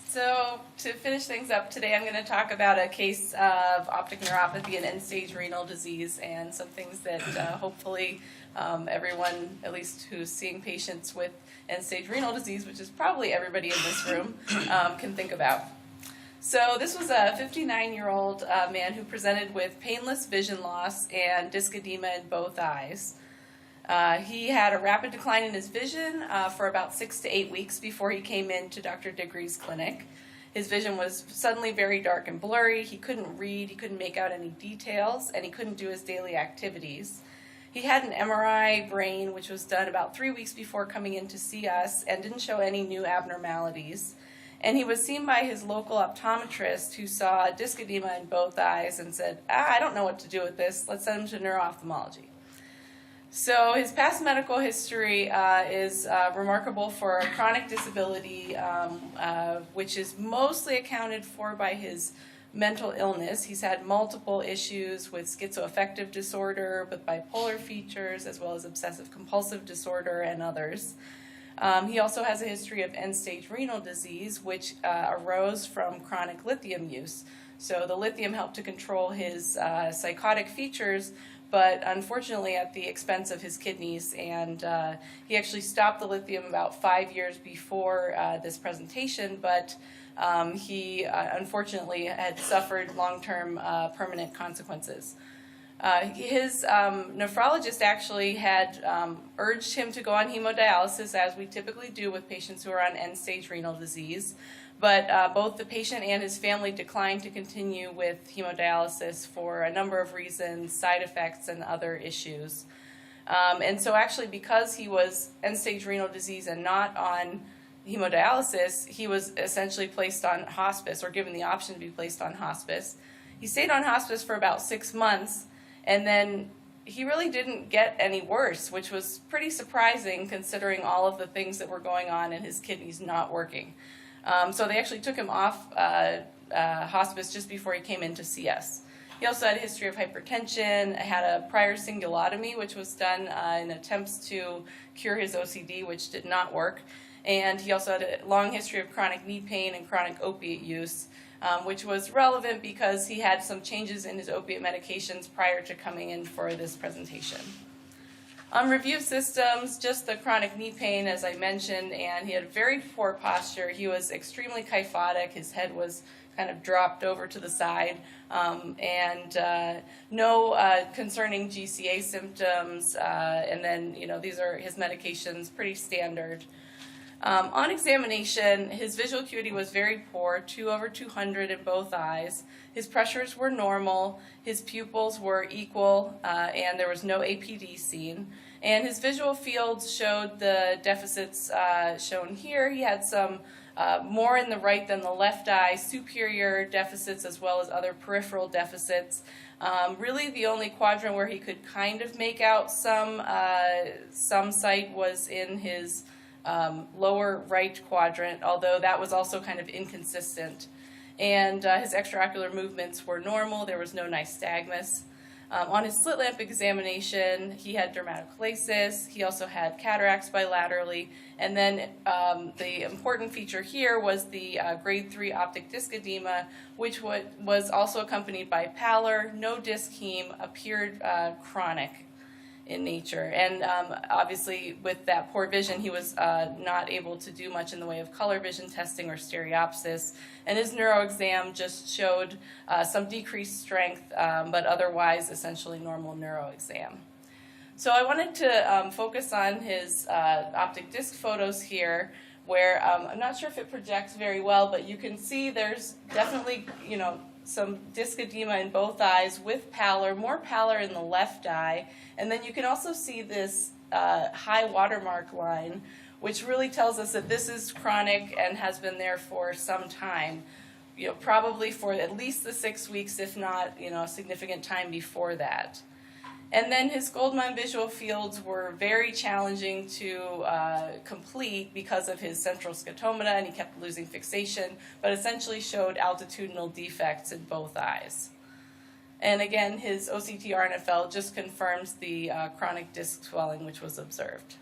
So to finish things up today, I'm going to talk about a case of optic neuropathy and end-stage renal disease and some things that hopefully everyone, at least who's seeing patients with end-stage renal disease, which is probably everybody in this room, can think about. So this was a 59-year-old man who presented with painless vision loss and disc edema in both eyes. He had a rapid decline in his vision for about 6 to 8 weeks before he came into Dr. Diggory's clinic. His vision was suddenly very dark and blurry. He couldn't read, he couldn't make out any details, and he couldn't do his daily activities. He had an MRI brain, which was done about 3 weeks before coming in to see us, and didn't show any new abnormalities. And he was seen by his local optometrist, who saw disc edema in both eyes and said, I don't know what to do with this. Let's send him to neuro-ophthalmology. So his past medical history is remarkable for a chronic disability, which is mostly accounted for by his mental illness. He's had multiple issues with schizoaffective disorder, with bipolar features, as well as obsessive-compulsive disorder and others. He also has a history of end-stage renal disease, which arose from chronic lithium use. So the lithium helped to control his psychotic features, but unfortunately at the expense of his kidneys, and he actually stopped the lithium about 5 years before this presentation, but he unfortunately had suffered long-term permanent consequences. His nephrologist actually had urged him to go on hemodialysis, as we typically do with patients who are on end-stage renal disease. But both the patient and his family declined to continue with hemodialysis for a number of reasons, side effects, and other issues. And so actually, because he was end-stage renal disease and not on hemodialysis, he was essentially placed on hospice, or given the option to be placed on hospice. He stayed on hospice for about 6 months, and then he really didn't get any worse, which was pretty surprising considering all of the things that were going on and his kidneys not working. So they actually took him off hospice just before he came in to see us. He also had a history of hypertension, had a prior cingulotomy, which was done in attempts to cure his OCD, which did not work. And he also had a long history of chronic knee pain and chronic opiate use, which was relevant because he had some changes in his opiate medications prior to coming in for this presentation. On review of systems, just the chronic knee pain, as I mentioned, and he had very poor posture. He was extremely kyphotic. His head was kind of dropped over to the side, and no concerning GCA symptoms. And then, these are his medications, pretty standard. On examination, his visual acuity was very poor, 2/200 in both eyes. His pressures were normal, his pupils were equal, and there was no APD seen. And his visual fields showed the deficits shown here. He had some more in the right than the left eye, superior deficits as well as other peripheral deficits. Really the only quadrant where he could kind of make out some sight was in his lower right quadrant, although that was also kind of inconsistent. And his extraocular movements were normal. There was no nystagmus. On his slit lamp examination, he had dermatochalasis. He also had cataracts bilaterally. And then the important feature here was the grade 3 optic disc edema, which was also accompanied by pallor, no disc heme, appeared chronic in nature. And obviously with that poor vision, he was not able to do much in the way of color vision testing or stereopsis. And his neuro exam just showed some decreased strength, but otherwise essentially normal neuro exam. So I wanted to focus on his optic disc photos here, where I'm not sure if it projects very well, but you can see there's definitely, some disc edema in both eyes with pallor, more pallor in the left eye. And then you can also see this high watermark line, which really tells us that this is chronic and has been there for some time, probably for at least the 6 weeks, if not, a significant time before that. And then his Goldmann visual fields were very challenging to complete because of his central scotomata, and he kept losing fixation, but essentially showed altitudinal defects in both eyes. And again, his OCT-RNFL just confirms the chronic disc swelling which was observed.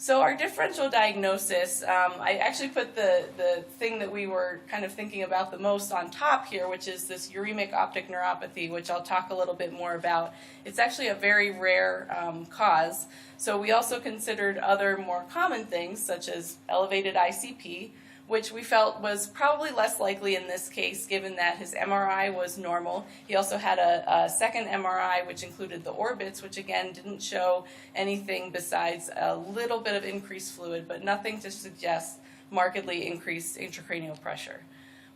So our differential diagnosis, I actually put the thing that we were kind of thinking about the most on top here, which is this uremic optic neuropathy, which I'll talk a little bit more about. It's actually a very rare cause. So we also considered other more common things, such as elevated ICP, which we felt was probably less likely in this case, given that his MRI was normal. He also had a second MRI, which included the orbits, which again didn't show anything besides a little bit of increased fluid, but nothing to suggest markedly increased intracranial pressure.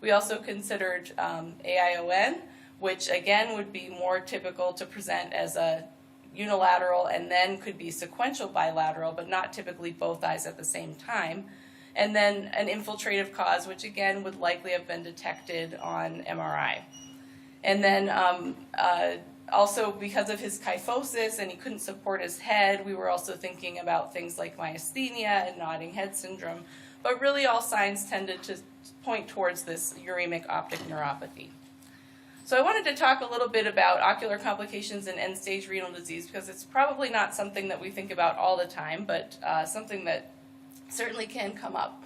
We also considered AION, which again would be more typical to present as a unilateral and then could be sequential bilateral, but not typically both eyes at the same time. And then an infiltrative cause, which again would likely have been detected on MRI. And then also because of his kyphosis and he couldn't support his head, we were also thinking about things like myasthenia and nodding head syndrome. But really all signs tended to point towards this uremic optic neuropathy. So I wanted to talk a little bit about ocular complications in end-stage renal disease because it's probably not something that we think about all the time, but something that certainly can come up.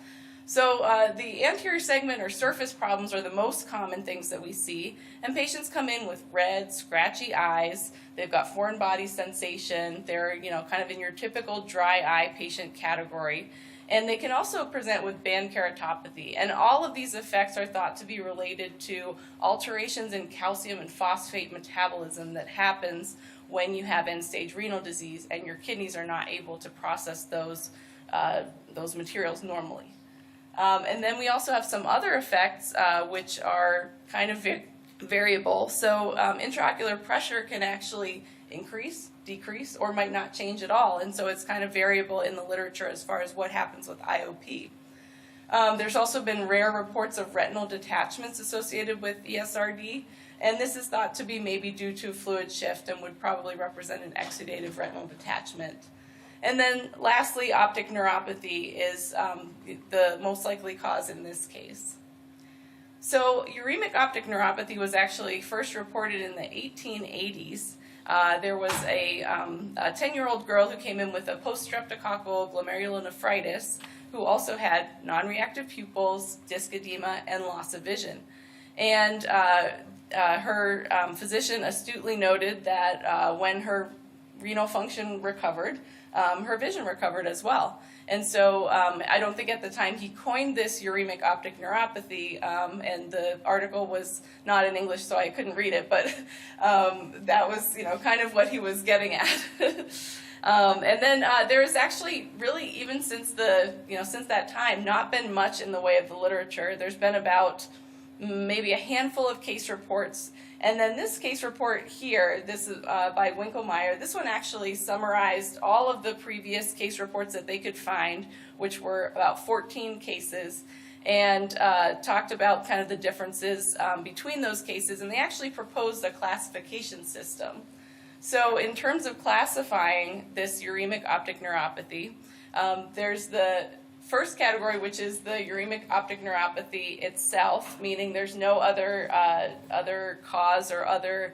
So the anterior segment or surface problems are the most common things that we see, and patients come in with red, scratchy eyes. They've got foreign body sensation. They're kind of in your typical dry eye patient category, and they can also present with band keratopathy. And all of these effects are thought to be related to alterations in calcium and phosphate metabolism that happens when you have end-stage renal disease and your kidneys are not able to process those materials normally. And then we also have some other effects which are kind of variable. So intraocular pressure can actually increase, decrease, or might not change at all. And so it's kind of variable in the literature as far as what happens with IOP. There's also been rare reports of retinal detachments associated with ESRD. And this is thought to be maybe due to fluid shift and would probably represent an exudative retinal detachment. And then lastly, optic neuropathy is the most likely cause in this case. So uremic optic neuropathy was actually first reported in the 1880s. There was a 10-year-old girl who came in with a post-streptococcal glomerulonephritis who also had non-reactive pupils, disc edema, and loss of vision. And her physician astutely noted that when her renal function recovered, her vision recovered as well. And so I don't think at the time he coined this uremic optic neuropathy, and the article was not in English, so I couldn't read it, but that was kind of what he was getting at. And then there has actually really, even since since that time, not been much in the way of the literature. There's been about maybe a handful of case reports. And then this case report here, this is by Winkelmeyer. This one actually summarized all of the previous case reports that they could find, which were about 14 cases, and talked about kind of the differences between those cases. And they actually proposed a classification system. So in terms of classifying this uremic optic neuropathy, there's the first category, which is the uremic optic neuropathy itself, meaning there's no other cause or other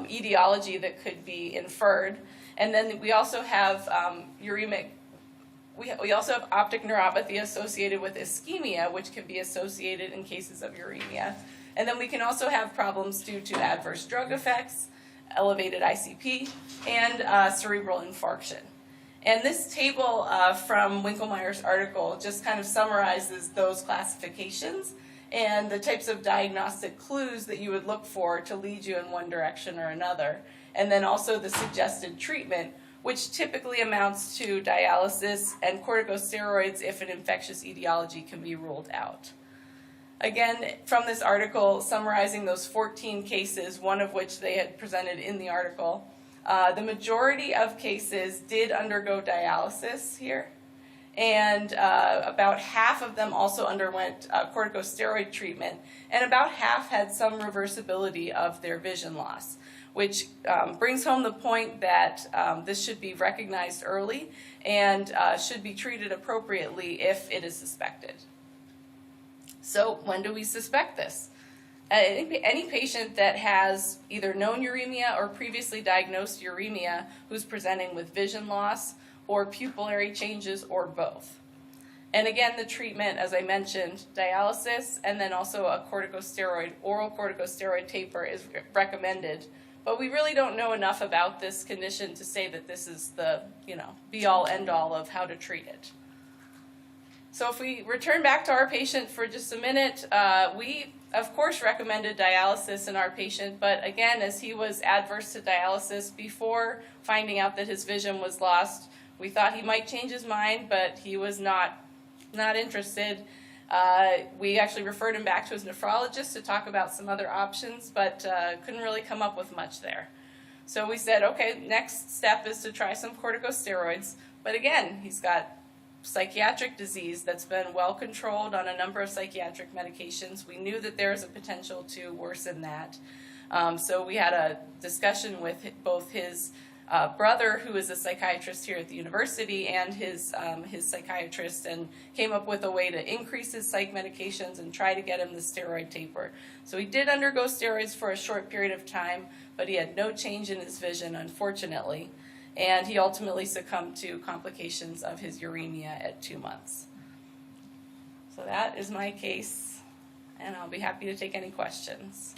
etiology that could be inferred. And then we also have we also have optic neuropathy associated with ischemia, which can be associated in cases of uremia. And then we can also have problems due to adverse drug effects, elevated ICP, and cerebral infarction. And this table from Winkelmeyer's article just kind of summarizes those classifications and the types of diagnostic clues that you would look for to lead you in one direction or another. And then also the suggested treatment, which typically amounts to dialysis and corticosteroids if an infectious etiology can be ruled out. Again, from this article summarizing those 14 cases, one of which they had presented in the article, the majority of cases did undergo dialysis here, and about half of them also underwent corticosteroid treatment, and about half had some reversibility of their vision loss, which brings home the point that this should be recognized early and should be treated appropriately if it is suspected. So when do we suspect this? Any patient that has either known uremia or previously diagnosed uremia who's presenting with vision loss or pupillary changes, or both. And again, the treatment, as I mentioned, dialysis and then also a corticosteroid, oral corticosteroid taper is recommended. But we really don't know enough about this condition to say that this is the, be-all, end-all of how to treat it. So if we return back to our patient for just a minute, we, of course, recommended dialysis in our patient. But again, as he was adverse to dialysis before finding out that his vision was lost, we thought he might change his mind, but he was not interested. We actually referred him back to his nephrologist to talk about some other options, but couldn't really come up with much there. So we said, okay, next step is to try some corticosteroids. But again, he's got psychiatric disease that's been well controlled on a number of psychiatric medications. We knew that there was a potential to worsen that. So we had a discussion with both his brother, who is a psychiatrist here at the university, and his psychiatrist, and came up with a way to increase his psych medications and try to get him the steroid taper. So he did undergo steroids for a short period of time, but he had no change in his vision, unfortunately, and he ultimately succumbed to complications of his uremia at 2 months. So that is my case, and I'll be happy to take any questions.